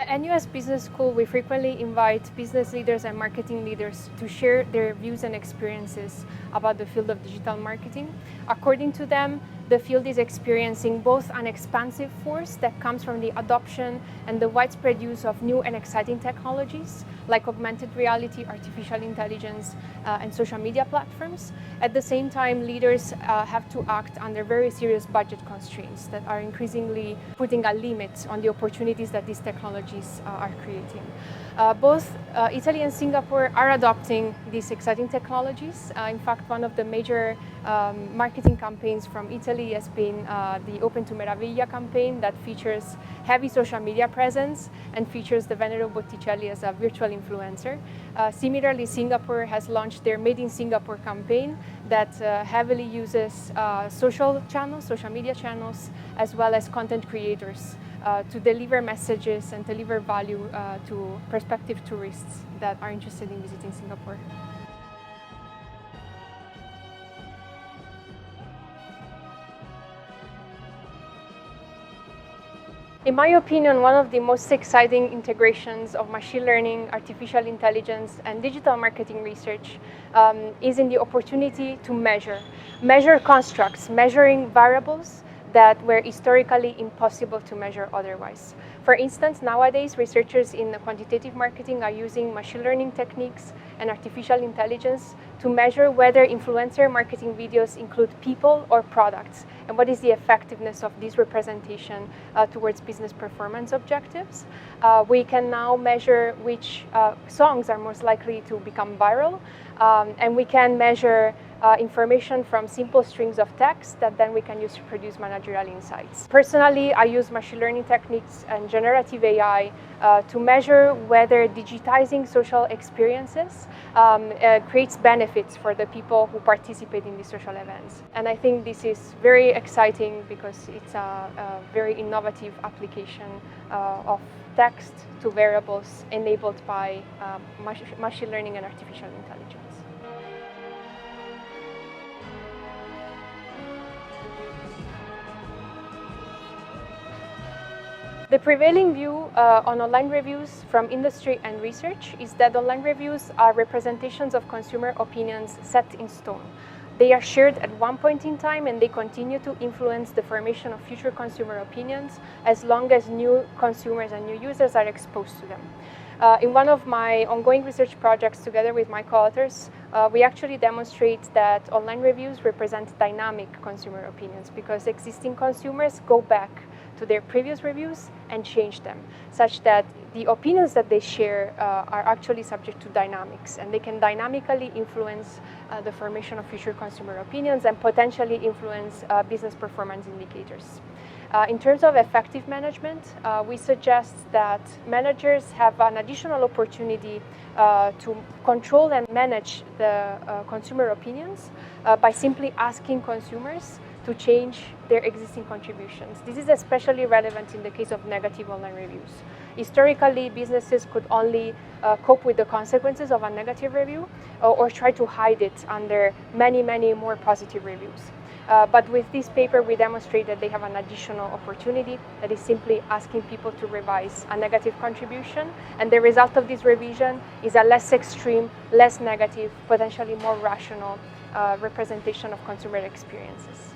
At NUS Business School, we frequently invite business leaders and marketing leaders to share their views and experiences about the field of digital marketing. According to them, the field is experiencing both an expansive force that comes from the adoption and the widespread use of new and exciting technologies like augmented reality, artificial intelligence, and social media platforms. At the same time, leaders have to act under very serious budget constraints that are increasingly putting a limit on the opportunities that these technologies are creating. Both Italy and Singapore are adopting these exciting technologies. In fact, one of the major marketing campaigns from Italy has been the Open to Meraviglia campaign that features heavy social media presence and features the venerable Botticelli as a virtual influencer. Similarly, Singapore has launched their Made in Singapore campaign that heavily uses social media channels, as well as content creators to deliver messages and deliver value to prospective tourists that are interested in visiting Singapore. In my opinion, one of the most exciting integrations of machine learning, artificial intelligence, and digital marketing research is in the opportunity to measure constructs, measuring variables that were historically impossible to measure otherwise. For instance, nowadays, researchers in quantitative marketing are using machine learning techniques and artificial intelligence to measure whether influencer marketing videos include people or products, and what is the effectiveness of this representation towards business performance objectives. We can now measure which songs are most likely to become viral, and we can measure information from simple strings of text that then we can use to produce managerial insights. Personally, I use machine learning techniques and generative AI to measure whether digitizing social experiences creates benefits for the people who participate in these social events. And I think this is very exciting because it's a very innovative application of text to variables enabled by machine learning and artificial intelligence. The prevailing view on online reviews from industry and research is that online reviews are representations of consumer opinions set in stone. They are shared at one point in time, and they continue to influence the formation of future consumer opinions as long as new consumers and new users are exposed to them. In one of my ongoing research projects together with my co-authors, we actually demonstrate that online reviews represent dynamic consumer opinions because existing consumers go back to their previous reviews and change them, such that the opinions that they share are actually subject to dynamics, and they can dynamically influence the formation of future consumer opinions and potentially influence business performance indicators. In terms of effective management, we suggest that managers have an additional opportunity to control and manage the consumer opinions by simply asking consumers to change their existing contributions. This is especially relevant in the case of negative online reviews. Historically, businesses could only cope with the consequences of a negative review or try to hide it under many more positive reviews. But with this paper, we demonstrate that they have an additional opportunity that is simply asking people to revise a negative contribution, and the result of this revision is a less extreme, less negative, potentially more rational representation of consumer experiences.